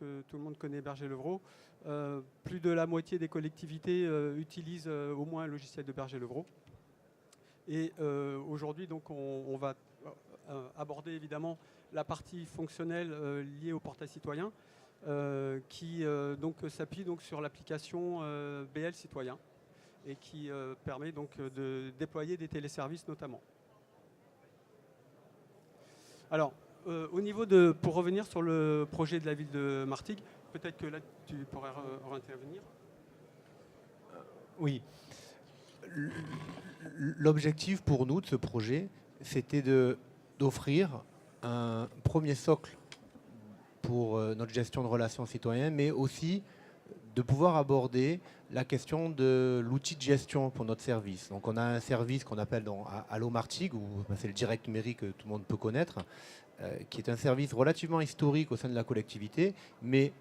que tout le monde connaît Berger-Levrault. Plus de la moitié des collectivités utilisent au moins un logiciel de Berger-Levrault. Et aujourd'hui, donc, on va aborder évidemment la partie fonctionnelle liée au portail citoyen, qui donc s'appuie donc sur l'application BL Citoyen et qui permet donc de déployer des téléservices notamment. Alors, au niveau de, pour revenir sur le projet de la ville de Martigues, peut-être que là tu pourrais intervenir. Oui. L'objectif pour nous de ce projet, c'était d'offrir un premier socle pour notre gestion de relations citoyennes, mais aussi de pouvoir aborder la question de l'outil de gestion pour notre service. Donc on a un service qu'on appelle Allo Martigues, c'est le direct numérique que tout le monde peut connaître, qui est un service relativement historique au sein de la collectivité, mais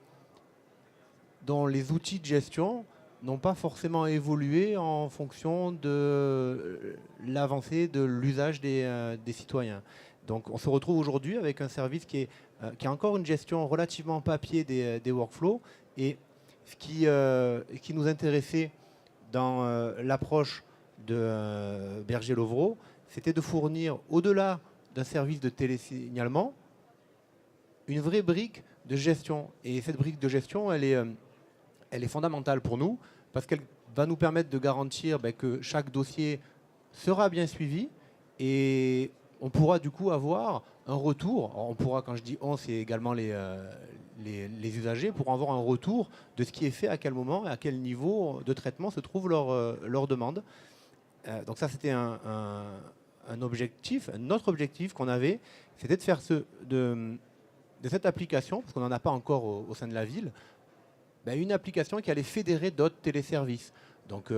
dont les outils de gestion n'ont pas forcément évolué en fonction de l'avancée de l'usage des citoyens. Donc on se retrouve aujourd'hui avec un service qui a encore une gestion relativement papier des workflows, et ce qui nous intéressait dans l'approche de Berger-Levrault, c'était de fournir, au-delà d'un service de télésignalement, une vraie brique de gestion. Et cette brique de gestion, elle est fondamentale pour nous, parce qu'elle va nous permettre de garantir que chaque dossier sera bien suivi, et on pourra du coup avoir un retour. Alors on pourra, quand je dis on, c'est également les usagers, pourront avoir un retour de ce qui est fait, à quel moment et à quel niveau de traitement se trouve leur demande. Donc ça, c'était un objectif. Un autre objectif qu'on avait, c'était de faire de cette application, parce qu'on n'en a pas encore au sein de la ville, une application qui allait fédérer d'autres téléservices. Donc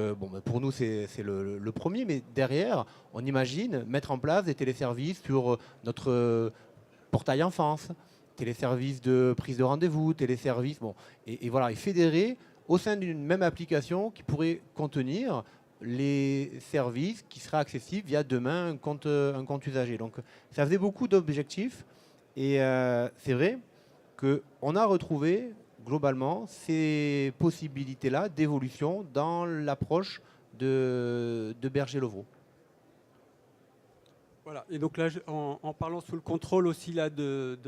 pour nous, c'est le premier, mais derrière, on imagine mettre en place des téléservices sur notre portail enfance, téléservices de prise de rendez-vous, téléservices, et voilà, et fédérer au sein d'une même application qui pourrait contenir les services qui seraient accessibles via demain un compte usager. Donc ça faisait beaucoup d'objectifs, et c'est vrai qu'on a retrouvé globalement ces possibilités-là d'évolution dans l'approche de Berger-Levrault. Voilà, et donc là, en parlant sous le contrôle aussi là, de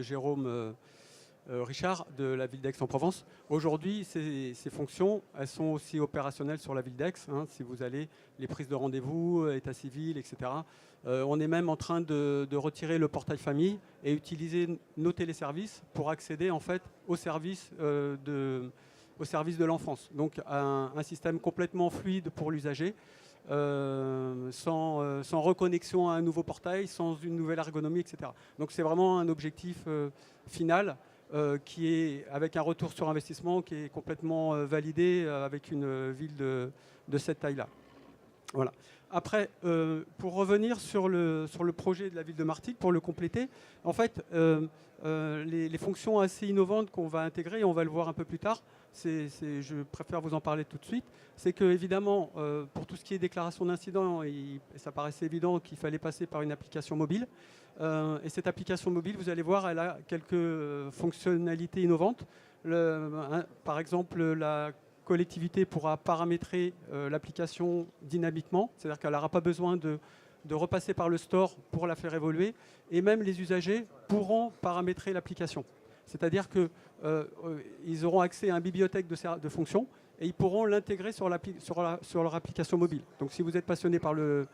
Jérôme Richard de la ville d'Aix-en-Provence, aujourd'hui, ces fonctions, elles sont aussi opérationnelles sur la ville d'Aix. Hein, si vous allez, les prises de rendez-vous, état civil, etc. On est même en train de retirer le portail famille et utiliser nos téléservices pour accéder en fait au service de l'enfance. Donc un système complètement fluide pour l'usager. Sans reconnexion à un nouveau portail, sans une nouvelle ergonomie, etc. Donc c'est vraiment un objectif final qui est avec un retour sur investissement qui est complètement validé avec une ville de cette taille-là. Voilà. Après, pour revenir sur le projet de la ville de Martigues, pour le compléter, en fait, les fonctions assez innovantes qu'on va intégrer, et on va le voir un peu plus tard, je préfère vous en parler tout de suite, c'est que évidemment, pour tout ce qui est déclaration d'incident, ça paraissait évident qu'il fallait passer par une application mobile. Et cette application mobile, vous allez voir, elle a quelques fonctionnalités innovantes. Par exemple, la collectivité pourra paramétrer l'application dynamiquement, c'est-à-dire qu'elle n'aura pas besoin de repasser par le store pour la faire évoluer, et même les usagers pourront paramétrer l'application. C'est-à-dire qu'ils auront accès à une bibliothèque de fonctions et ils pourront l'intégrer sur leur application mobile. Donc si vous êtes passionné par le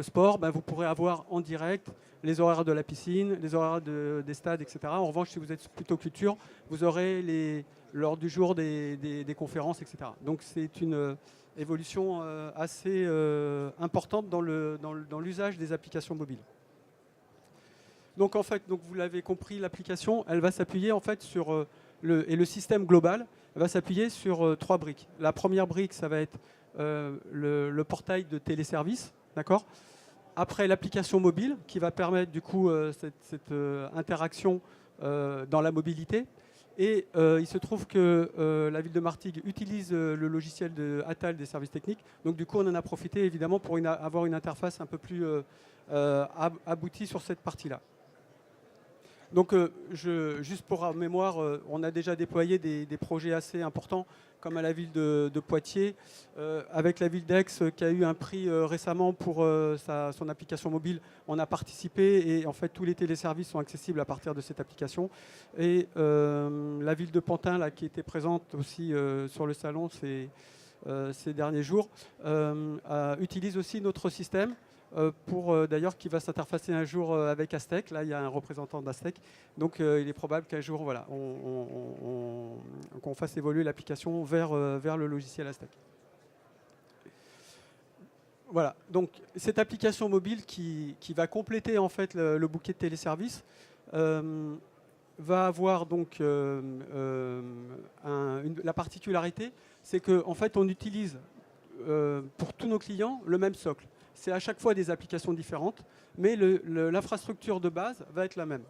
sport, vous pourrez avoir en direct les horaires de la piscine, les horaires des stades, etc. En revanche, si vous êtes plutôt culture, vous aurez l'ordre du jour des conférences, etc. Donc c'est une évolution assez importante dans l'usage des applications mobiles. Donc en fait, vous l'avez compris, l'application, elle va s'appuyer en fait sur le système global va s'appuyer sur 3 briques. La première brique, ça va être le portail de téléservice, d'accord. Après, l'application mobile qui va permettre du coup cette interaction dans la mobilité. Et il se trouve que la ville de Martigues utilise le logiciel de Atal des services techniques. Donc du coup, on en a profité évidemment pour avoir une interface un peu plus aboutie sur cette partie-là. Donc, juste pour mémoire, on a déjà déployé des projets assez importants, comme à la ville de Poitiers, avec la ville d'Aix qui a eu un prix récemment pour son application mobile. On a participé et en fait tous les téléservices sont accessibles à partir de cette application. Et la ville de Pantin, là, qui était présente aussi sur le salon ces derniers jours, utilise aussi notre système. D'ailleurs qui va s'interfacer un jour avec Aztec. Là, il y a un représentant d'Aztec. Donc, il est probable qu'un jour, voilà, qu'on fasse évoluer l'application vers le logiciel Aztec. Voilà. Donc, cette application mobile qui va compléter en fait le bouquet de téléservices va avoir donc la particularité, c'est qu'en fait, on utilise pour tous nos clients le même socle. C'est à chaque fois des applications différentes, mais l'infrastructure de base va être la même.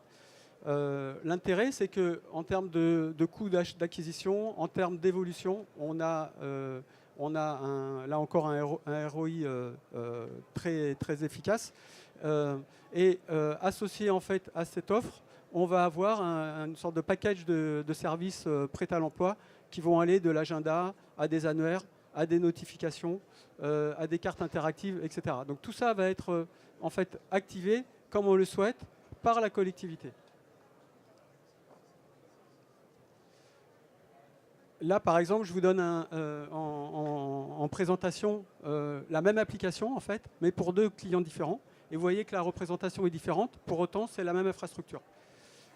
L'intérêt, c'est qu'en termes de coût d'acquisition, en termes d'évolution, on a là encore un ROI très, très efficace. Et associé en fait à cette offre, on va avoir une sorte de package de services prêts à l'emploi qui vont aller de l'agenda à des annuaires, à des notifications, à des cartes interactives, etc. Donc tout ça va être en fait activé comme on le souhaite par la collectivité. Là, par exemple, je vous donne en présentation la même application, en fait, mais pour deux clients différents. Et vous voyez que la représentation est différente. Pour autant, c'est la même infrastructure.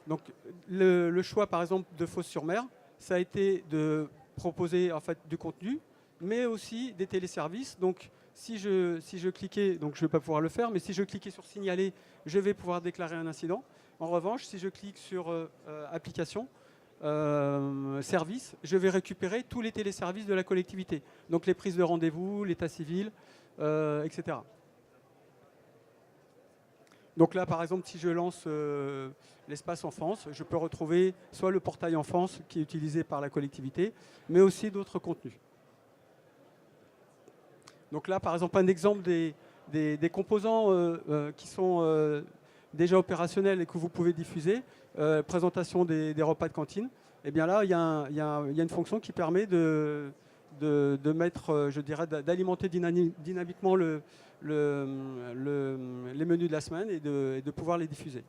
Donc, le choix, par exemple, de Fos-sur-Mer, ça a été de proposer en fait du contenu, mais aussi des téléservices. Donc, si je cliquais, donc je ne vais pas pouvoir le faire, mais si je cliquais sur signaler, je vais pouvoir déclarer un incident. En revanche, si je clique sur application, service, je vais récupérer tous les téléservices de la collectivité. Donc les prises de rendez-vous, l'état civil, etc. Donc là, par exemple, si je lance l'espace enfance, je peux retrouver soit le portail enfance qui est utilisé par la collectivité, mais aussi d'autres contenus. Donc là, par exemple, un exemple des composants qui sont déjà opérationnels et que vous pouvez diffuser. Présentation des repas de cantine. Et bien là, il y a une fonction qui permet de mettre, je dirais, d'alimenter dynamiquement les menus de la semaine et de pouvoir les diffuser.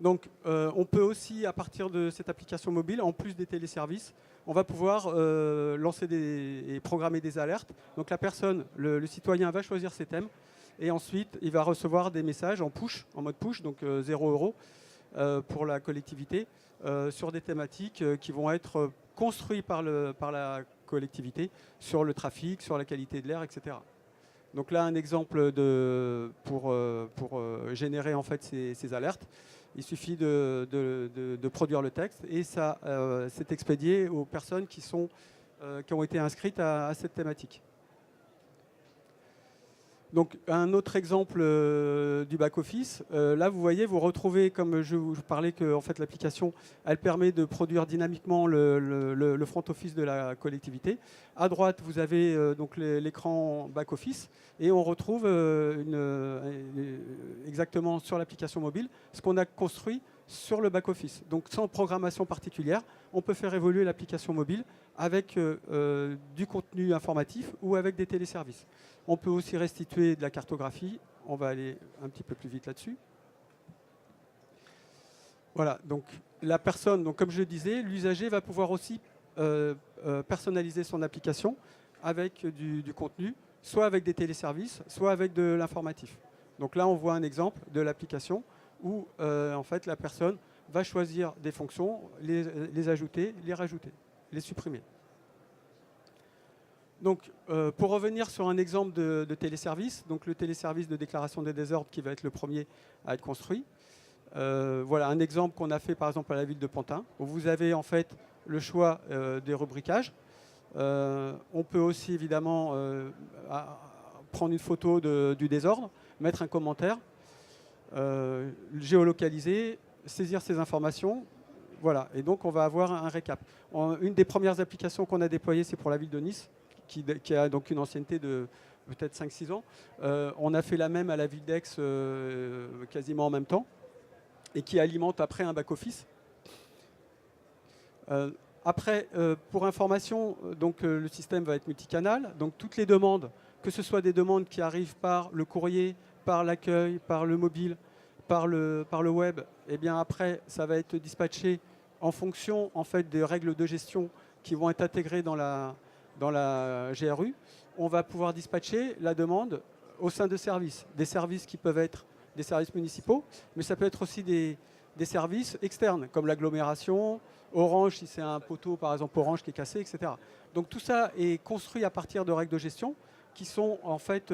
Donc, on peut aussi, à partir de cette application mobile, en plus des téléservices, on va pouvoir lancer et programmer des alertes. Donc, la personne, le citoyen va choisir ses thèmes et ensuite, il va recevoir des messages en push, en mode push, donc 0 € pour la collectivité, sur des thématiques qui vont être construites par la collectivité sur le trafic, sur la qualité de l'air, etc. Donc là, un exemple pour générer en fait ces alertes. Il suffit de produire le texte et ça c'est expédié aux personnes qui ont été inscrites à cette thématique. Donc un autre exemple du back-office. Là, vous voyez, vous retrouvez, comme je vous parlais, que en fait, l'application, elle permet de produire dynamiquement le front-office de la collectivité. À droite, vous avez donc l'écran back-office et on retrouve exactement sur l'application mobile ce qu'on a construit sur le back-office. Donc sans programmation particulière, on peut faire évoluer l'application mobile avec du contenu informatif ou avec des téléservices. On peut aussi restituer de la cartographie. On va aller un petit peu plus vite là-dessus. Voilà, donc la personne, donc comme je le disais, l'usager va pouvoir aussi personnaliser son application avec du contenu, soit avec des téléservices, soit avec de l'informatif. Donc là, on voit un exemple de l'application où en fait la personne va choisir des fonctions, les ajouter, les rajouter, les supprimer. Donc, pour revenir sur un exemple de téléservice, donc le téléservice de déclaration des désordres qui va être le premier à être construit. Voilà un exemple qu'on a fait par exemple à la ville de Pantin, où vous avez en fait le choix des rubriquages. On peut aussi évidemment prendre une photo du désordre, mettre un commentaire, géolocaliser, saisir ces informations. Voilà, et donc on va avoir un récap. Une des premières applications qu'on a déployées, c'est pour la ville de Nice, qui a donc une ancienneté de peut-être 5-6 ans. On a fait la même à la ville d'Aix quasiment en même temps et qui alimente après un back-office. Après, pour information, le système va être multicanal. Donc toutes les demandes, que ce soit des demandes qui arrivent par le courrier, par l'accueil, par le mobile, par le web, et bien après, ça va être dispatché en fonction en fait, des règles de gestion qui vont être intégrées dans la GRU. On va pouvoir dispatcher la demande au sein de services. Des services qui peuvent être des services municipaux, mais ça peut être aussi des services externes, comme l'agglomération, Orange, si c'est un poteau, par exemple Orange qui est cassé, etc. Donc tout ça est construit à partir de règles de gestion qui sont en fait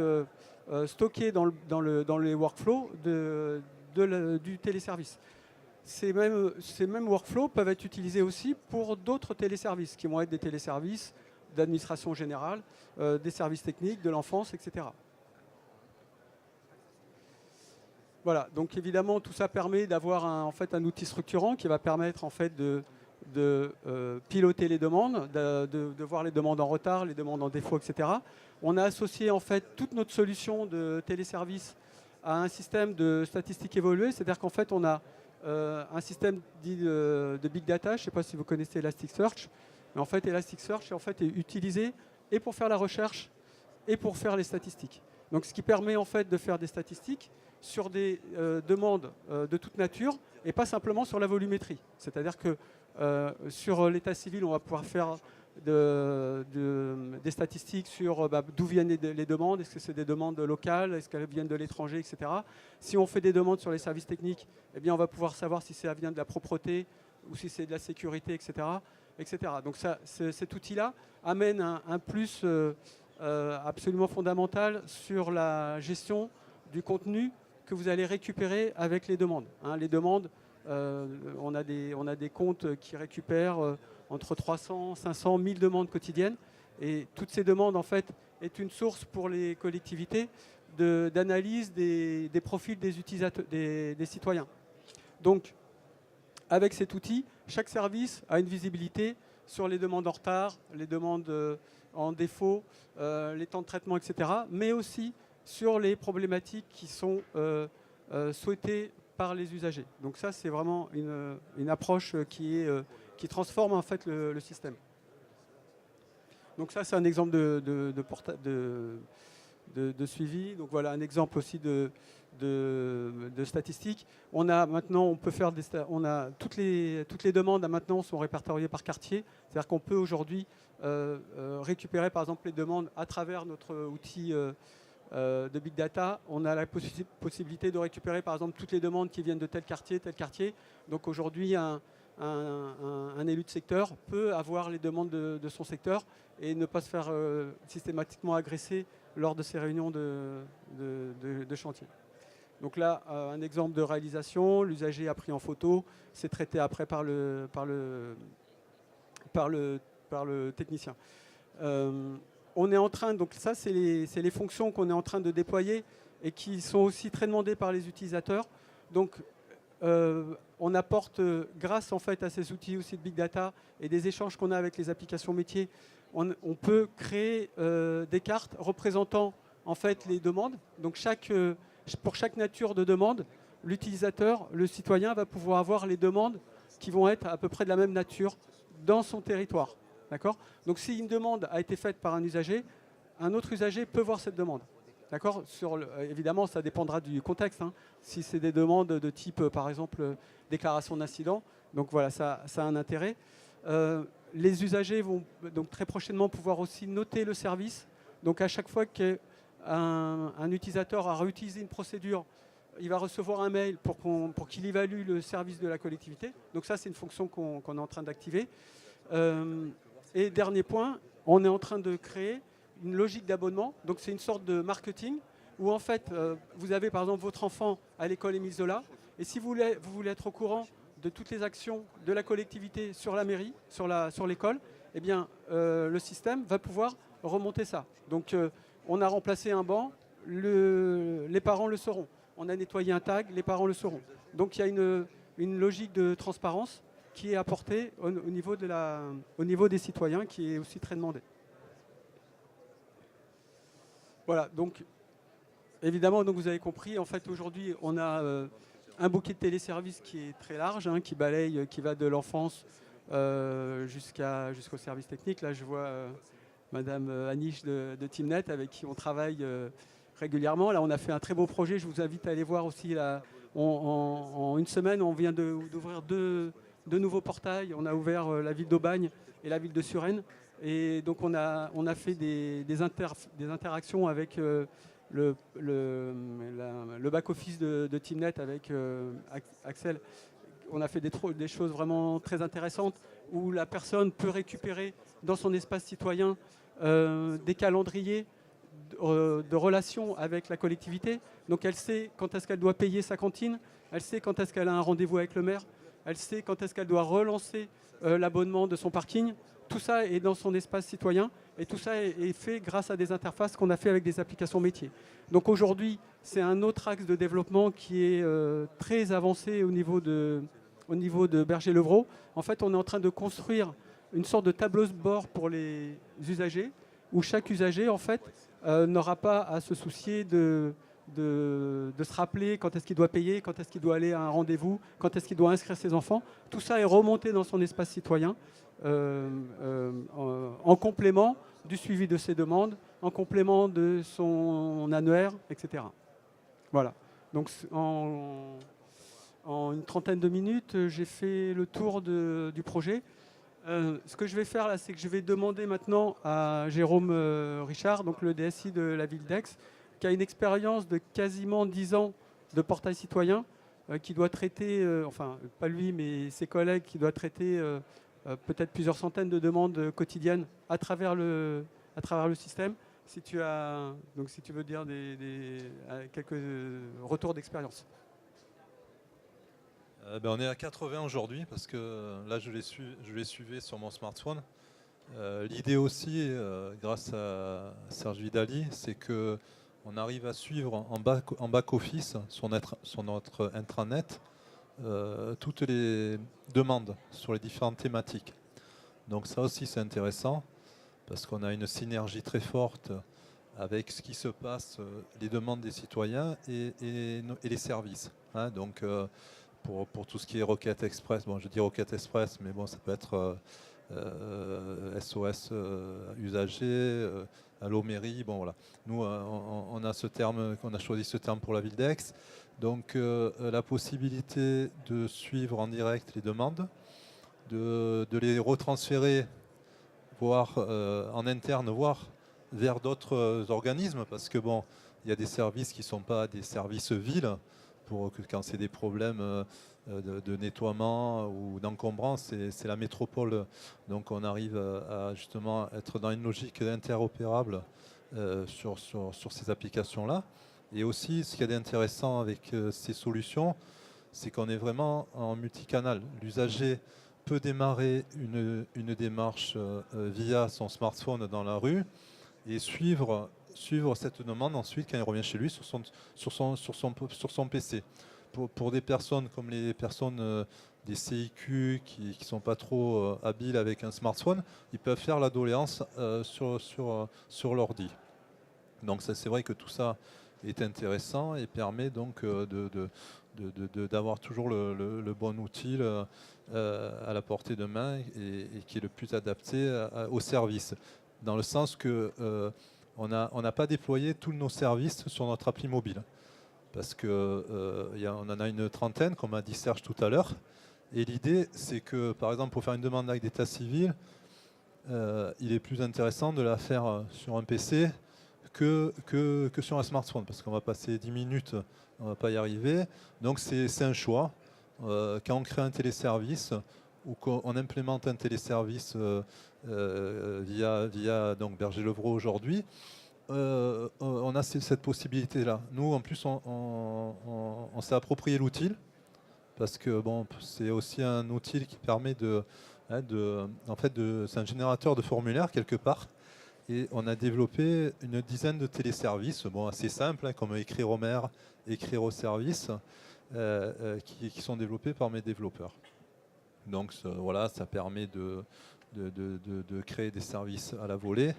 stockées dans les workflows du téléservice. Ces mêmes workflows peuvent être utilisés aussi pour d'autres téléservices, qui vont être des téléservices d'administration générale, des services techniques, de l'enfance, etc. Voilà, donc évidemment, tout ça permet d'avoir en fait, un outil structurant qui va permettre en fait, de piloter les demandes, de voir les demandes en retard, les demandes en défaut, etc. On a associé en fait toute notre solution de téléservice à un système de statistiques évoluées, c'est-à-dire qu'en fait on a un système dit de big data, je ne sais pas si vous connaissez Elasticsearch, mais en fait Elasticsearch est utilisé et pour faire la recherche et pour faire les statistiques. Donc ce qui permet en fait de faire des statistiques sur des demandes de toute nature et pas simplement sur la volumétrie. C'est-à-dire que sur l'état civil, on va pouvoir faire des statistiques sur d'où viennent les demandes, est-ce que c'est des demandes locales, est-ce qu'elles viennent de l'étranger, etc. Si on fait des demandes sur les services techniques, eh bien on va pouvoir savoir si ça vient de la propreté ou si c'est de la sécurité, etc. etc. Donc cet outil-là amène un plus absolument fondamental sur la gestion du contenu que vous allez récupérer avec les demandes. Les demandes, on a des comptes qui récupèrent entre 300, 500, 1000 demandes quotidiennes. Et toutes ces demandes, en fait, est une source pour les collectivités d'analyse des profils des utilisateurs, des citoyens. Donc, avec cet outil, chaque service a une visibilité sur les demandes en retard, les demandes en défaut, les temps de traitement, etc. Mais aussi sur les problématiques qui sont souhaitées par les usagers. Donc ça, c'est vraiment une approche qui transforme en fait le système. Donc ça, c'est un exemple de suivi. Donc voilà, un exemple aussi de statistiques. On peut faire toutes les demandes maintenant sont répertoriées par quartier. C'est-à-dire qu'on peut aujourd'hui récupérer par exemple les demandes à travers notre outil de big data. On a la possibilité de récupérer par exemple toutes les demandes qui viennent de tel quartier, tel quartier. Donc aujourd'hui, un élu de secteur peut avoir les demandes de son secteur et ne pas se faire systématiquement agresser lors de ces réunions de chantier. Donc là, un exemple de réalisation, l'usager a pris en photo, c'est traité après par le technicien. On est en train, donc ça c'est les fonctions qu'on est en train de déployer et qui sont aussi très demandées par les utilisateurs. Donc on apporte, grâce en fait à ces outils aussi de big data et des échanges qu'on a avec les applications métiers, on peut créer des cartes représentant en fait les demandes. Donc pour chaque nature de demande, l'utilisateur, le citoyen va pouvoir avoir les demandes qui vont être à peu près de la même nature dans son territoire. D'accord ? Donc si une demande a été faite par un usager, un autre usager peut voir cette demande. D'accord ? Évidemment, ça dépendra du contexte. Si c'est des demandes de type, par exemple, déclaration d'incident, donc voilà, ça a un intérêt. Les usagers vont donc très prochainement pouvoir aussi noter le service. Donc à chaque fois qu'un utilisateur a réutilisé une procédure, il va recevoir un mail pour qu'il évalue le service de la collectivité. Donc ça, c'est une fonction qu'on est en train d'activer. Et dernier point, on est en train de créer une logique d'abonnement. Donc c'est une sorte de marketing où en fait, vous avez par exemple votre enfant à l'école Émile Zola. Et si vous voulez être au courant de toutes les actions de la collectivité sur la mairie, sur l'école, eh bien le système va pouvoir remonter ça. Donc on a remplacé un banc, les parents le sauront. On a nettoyé un tag, les parents le sauront. Donc il y a une logique de transparence qui est apportée au niveau des citoyens, qui est aussi très demandée. Voilà, donc évidemment, donc vous avez compris, en fait aujourd'hui on a un bouquet de téléservices qui est très large, hein, qui balaye, qui va de l'enfance jusqu'au service technique. Là je vois Madame Anish de Teamnet avec qui on travaille régulièrement. Là on a fait un très beau projet, je vous invite à aller voir aussi. Là, en une semaine on vient d'ouvrir deux nouveaux portails. On a ouvert la ville d'Aubagne et la ville de Suresnes. Et donc on a fait des interactions avec le back-office de Teamnet avec Axel. On a fait des choses vraiment très intéressantes où la personne peut récupérer dans son espace citoyen des calendriers de relations avec la collectivité. Donc elle sait quand est-ce qu'elle doit payer sa cantine, elle sait quand est-ce qu'elle a un rendez-vous avec le maire, elle sait quand est-ce qu'elle doit relancer l'abonnement de son parking. Tout ça est dans son espace citoyen et tout ça est fait grâce à des interfaces qu'on a fait avec des applications métiers. Donc aujourd'hui, c'est un autre axe de développement qui est très avancé au niveau de Berger-Levrault. En fait, on est en train de construire une sorte de tableau de bord pour les usagers où chaque usager, en fait, n'aura pas à se soucier de se rappeler quand est-ce qu'il doit payer, quand est-ce qu'il doit aller à un rendez-vous, quand est-ce qu'il doit inscrire ses enfants. Tout ça est remonté dans son espace citoyen en complément du suivi de ses demandes, en complément de son annuaire, etc. Voilà. Donc en une trentaine de minutes, j'ai fait le tour du projet. Ce que je vais faire là, c'est que je vais demander maintenant à Jérôme Richard, donc le DSI de la ville d'Aix, qui a une expérience de quasiment 10 ans de portail citoyen, qui doit traiter, enfin pas lui, mais ses collègues, qui doit traiter peut-être plusieurs centaines de demandes quotidiennes à travers le système. Si tu veux dire quelques retours d'expérience. On est à 80 aujourd'hui parce que là je les suivais sur mon smartphone. L'idée aussi, grâce à Serge Vidali, c'est qu'on arrive à suivre en back-office sur notre intranet toutes les demandes sur les différentes thématiques. Donc ça aussi c'est intéressant parce qu'on a une synergie très forte avec ce qui se passe, les demandes des citoyens et les services. Hein. Donc pour tout ce qui est requête express, bon je dis requête express, mais bon ça peut être SOS usager, Allo mairie, bon voilà. Nous on a ce terme, on a choisi ce terme pour la ville d'Aix. Donc la possibilité de suivre en direct les demandes, de les retransférer, voire en interne, voire vers d'autres organismes, parce que bon, il y a des services qui ne sont pas des services villes, pour que quand c'est des problèmes de nettoiement ou d'encombrance, c'est la métropole. Donc on arrive à justement être dans une logique interopérable sur ces applications-là. Et aussi, ce qu'il y a d'intéressant avec ces solutions, c'est qu'on est vraiment en multicanal. L'usager peut démarrer une démarche via son smartphone dans la rue et suivre cette demande ensuite quand il revient chez lui sur son PC. Pour des personnes comme les personnes des CIQ qui ne sont pas trop habiles avec un smartphone, ils peuvent faire la doléance sur l'ordi. Donc c'est vrai que tout ça est intéressant et permet donc d'avoir toujours le bon outil à la portée de main et qui est le plus adapté au service. Dans le sens que on n'a pas déployé tous nos services sur notre appli mobile. Parce qu'on en a une trentaine, comme a dit Serge tout à l'heure. Et l'idée, c'est que, par exemple, pour faire une demande d'acte d'état civil, il est plus intéressant de la faire sur un PC que sur un smartphone, parce qu'on va passer 10 minutes, on ne va pas y arriver. Donc c'est un choix. Quand on crée un téléservice ou qu'on implémente un téléservice via donc Berger-Levrault aujourd'hui, on a cette possibilité-là. Nous, en plus, on s'est approprié l'outil, parce que bon, c'est aussi un outil qui permet c'est un générateur de formulaires quelque part. Et on a développé une dizaine de téléservices, bon, assez simples, hein, comme écrire au maire, écrire au service, qui sont développés par mes développeurs. Donc voilà, ça permet de créer des services à la volée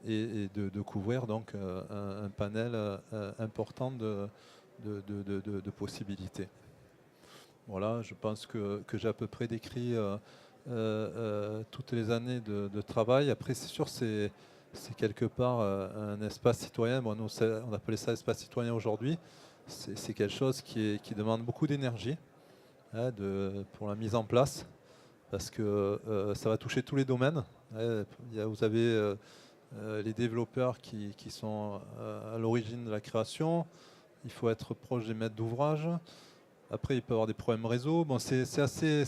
et de couvrir donc un panel important de possibilités. Voilà, je pense que j'ai à peu près décrit toutes les années de travail. Après, c'est sûr, c'est quelque part un espace citoyen. Bon, nous, on appelait ça espace citoyen aujourd'hui. C'est quelque chose qui demande beaucoup d'énergie hein, pour la mise en place, parce que ça va toucher tous les domaines. Vous avez les développeurs qui sont à l'origine de la création. Il faut être proche des maîtres d'ouvrage. Après, il peut y avoir des problèmes réseau. Bon, c'est assez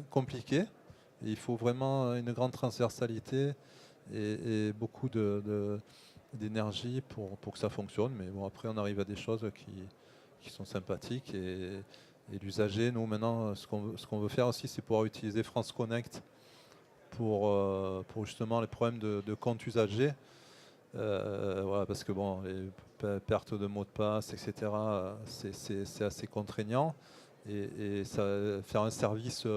compliqué. Et il faut vraiment une grande transversalité et beaucoup d'énergie pour que ça fonctionne. Mais bon, après, on arrive à des choses qui sont sympathiques. Et l'usager, nous, maintenant, ce qu'on veut faire aussi, c'est pouvoir utiliser France Connect pour justement les problèmes de compte usager. Voilà, parce que bon, les pertes de mots de passe, etc., c'est assez contraignant. Et faire un service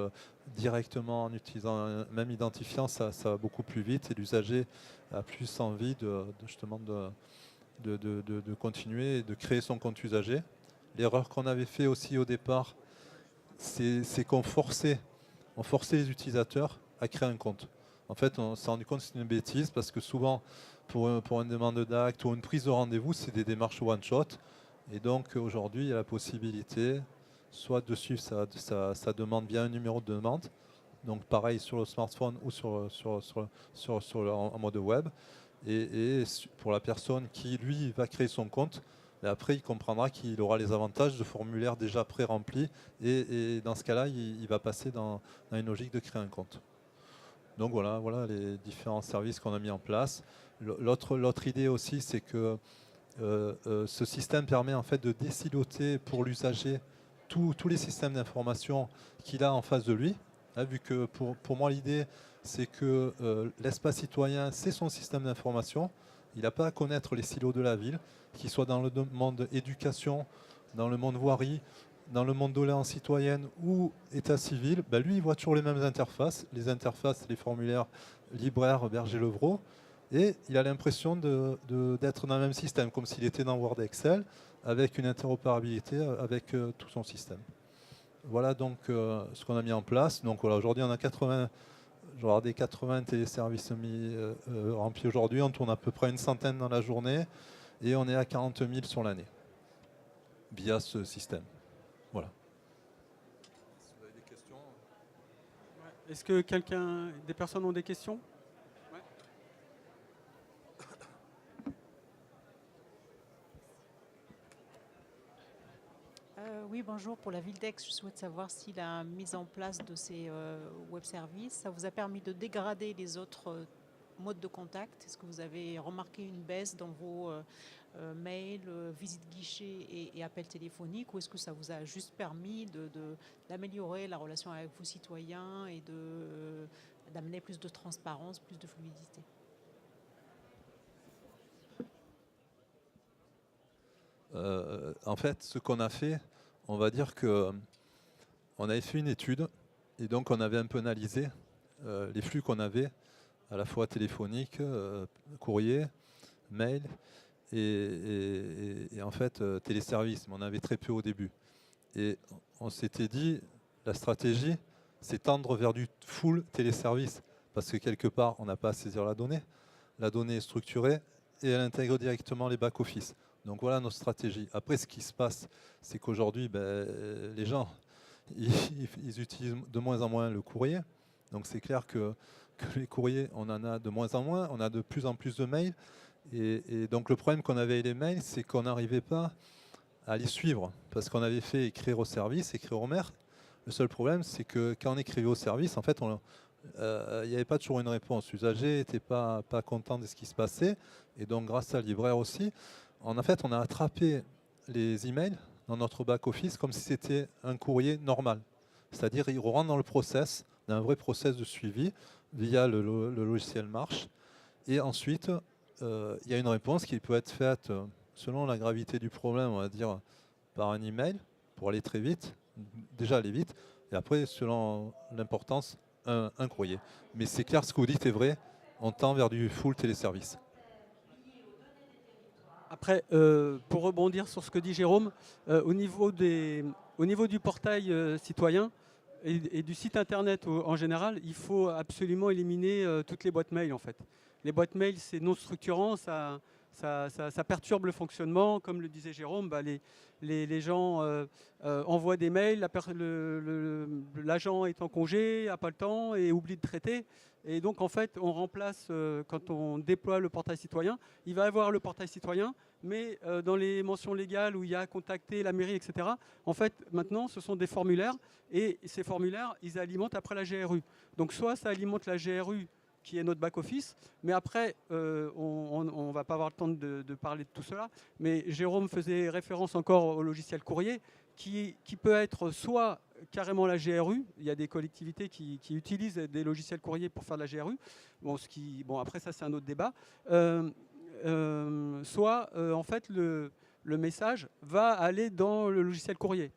directement en utilisant un même identifiant, ça va beaucoup plus vite et l'usager a plus envie justement de continuer et de créer son compte usager. L'erreur qu'on avait fait aussi au départ, c'est qu'on forçait les utilisateurs à créer un compte. En fait, on s'est rendu compte que c'est une bêtise parce que souvent, pour une demande d'acte ou une prise de rendez-vous, c'est des démarches one-shot. Et donc aujourd'hui, il y a la possibilité soit de suivre sa demande via un numéro de demande, donc pareil sur le smartphone ou en mode web. Et pour la personne qui, lui, va créer son compte, et après, il comprendra qu'il aura les avantages de formulaires déjà pré-remplis. Et dans ce cas-là, il va passer dans une logique de créer un compte. Donc voilà les différents services qu'on a mis en place. L'autre idée aussi, c'est que ce système permet en fait de désiloter pour l'usager tous les systèmes d'information qu'il a en face de lui. Hein, vu que pour moi, l'idée, c'est que l'espace citoyen, c'est son système d'information. Il n'a pas à connaître les silos de la ville, qu'il soit dans le monde éducation, dans le monde voirie, dans le monde doléances citoyennes ou état civil, ben lui, il voit toujours les mêmes interfaces. Les interfaces, les formulaires libraire, Berger-Levrault. Et il a l'impression d'être dans le même système, comme s'il était dans Word et Excel, avec une interopérabilité avec tout son système. Voilà donc ce qu'on a mis en place. Donc voilà, aujourd'hui, on a 80 téléservices remplis aujourd'hui. On tourne à peu près une centaine dans la journée et on est à 40 000 sur l'année via ce système. Voilà. Si vous avez des questions. Est-ce que des personnes ont des questions? Oui, bonjour. Pour la ville d'Aix, je souhaite savoir si la mise en place de ces web services, ça vous a permis de dégrader les autres modes de contact. Est-ce que vous avez remarqué une baisse dans vos mails, visites guichet et appels téléphoniques, ou est-ce que ça vous a juste permis d'améliorer la relation avec vos citoyens et d'amener plus de transparence, plus de fluidité? En fait, ce qu'on a fait, on va dire que on avait fait une étude et donc on avait un peu analysé les flux qu'on avait, à la fois téléphonique, courrier, mail et en fait téléservice. Mais on avait très peu au début. Et on s'était dit, la stratégie, c'est tendre vers du full téléservice. Parce que quelque part, on n'a pas à saisir la donnée. La donnée est structurée et elle intègre directement les back-office. Donc voilà notre stratégie. Après, ce qui se passe, c'est qu'aujourd'hui, les gens, ils utilisent de moins en moins le courrier. Donc c'est clair que les courriers, on en a de moins en moins. On a de plus en plus de mails. Et donc le problème qu'on avait avec les mails, c'est qu'on n'arrivait pas à les suivre. Parce qu'on avait fait écrire au service, écrire au maire. Le seul problème, c'est que quand on écrivait au service, en fait, il n'y avait pas toujours une réponse. L'usager n'était pas content de ce qui se passait. Et donc, grâce à Libraire aussi, en fait, on a attrapé les emails dans notre back-office comme si c'était un courrier normal. C'est-à-dire, il rentre dans le process, d'un vrai process de suivi via le logiciel Marche. Et ensuite, il y a une réponse qui peut être faite selon la gravité du problème, on va dire, par un email pour aller très vite, déjà aller vite, et après, selon l'importance, un courrier. Mais c'est clair, ce que vous dites est vrai, on tend vers du full téléservice. Après, pour rebondir sur ce que dit Jérôme, au niveau du portail citoyen et du site internet en général, il faut absolument éliminer toutes les boîtes mail en fait. Les boîtes mail, c'est non structurant, ça perturbe le fonctionnement. Comme le disait Jérôme, les gens envoient des mails, l'agent est en congé, n'a pas le temps et oublie de traiter. Et donc, en fait, on remplace, quand on déploie le portail citoyen, il va avoir le portail citoyen, mais dans les mentions légales où il y a contacter la mairie, etc., en fait, maintenant, ce sont des formulaires. Et ces formulaires, ils alimentent après la GRU. Donc, soit ça alimente la GRU, qui est notre back-office. Mais après, on ne va pas avoir le temps de parler de tout cela. Mais Jérôme faisait référence encore au logiciel courrier, qui peut être soit carrément la GRU. Il y a des collectivités qui utilisent des logiciels courrier pour faire de la GRU. Bon, après, ça, c'est un autre débat. Soit, en fait, le message va aller dans le logiciel courrier.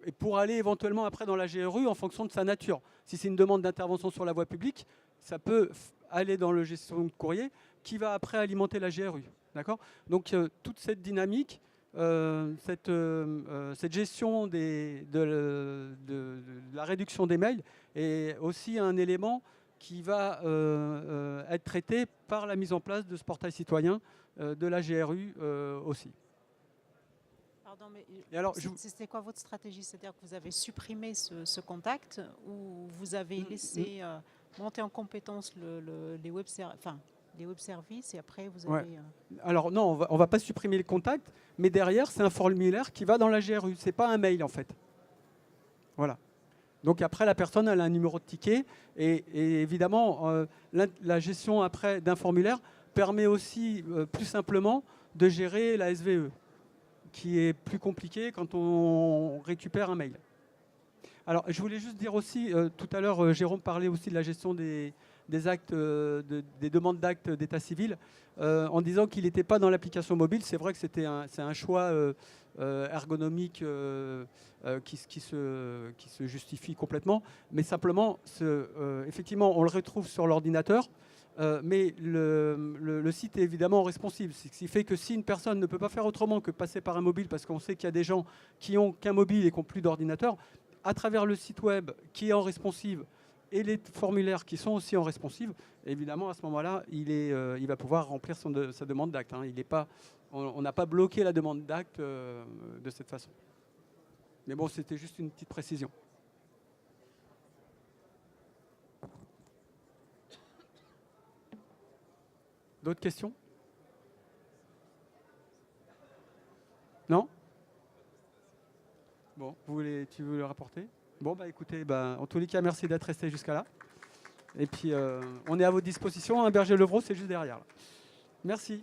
Et pour aller éventuellement après dans la GRU en fonction de sa nature. Si c'est une demande d'intervention sur la voie publique, ça peut aller dans le gestion de courrier qui va après alimenter la GRU. D'accord ? Donc toute cette dynamique, cette gestion de la réduction des mails est aussi un élément qui va être traité par la mise en place de ce portail citoyen de la GRU aussi. Pardon, mais alors, c'était quoi votre stratégie? C'est-à-dire que vous avez supprimé ce contact ou vous avez laissé monter en compétence les web services et après vous avez... Alors non, on va pas supprimer le contact, mais derrière, c'est un formulaire qui va dans la GRU. Ce n'est pas un mail, en fait. Voilà. Donc après, la personne elle a un numéro de ticket et évidemment, la gestion après d'un formulaire permet aussi plus simplement de gérer la SVE, qui est plus compliqué quand on récupère un mail. Alors, je voulais juste dire aussi, tout à l'heure, Jérôme parlait aussi de la gestion des actes, des demandes d'actes d'état civil, en disant qu'il n'était pas dans l'application mobile. C'est vrai que c'est un choix ergonomique qui se justifie complètement, mais simplement, effectivement, on le retrouve sur l'ordinateur. Mais le site est évidemment responsive. Ce qui fait que si une personne ne peut pas faire autrement que passer par un mobile, parce qu'on sait qu'il y a des gens qui n'ont qu'un mobile et qui n'ont plus d'ordinateur, à travers le site web qui est en responsive et les formulaires qui sont aussi en responsive, évidemment à ce moment-là, il va pouvoir remplir sa demande d'acte. Hein. On n'a pas bloqué la demande d'acte de cette façon. Mais bon, c'était juste une petite précision. D'autres questions? Non? Bon, tu veux le rapporter? Bon, bah écoutez, en tous les cas, merci d'être resté jusqu'à là. Et puis, on est à votre disposition. Un Berger-Levrault, c'est juste derrière. Là. Merci.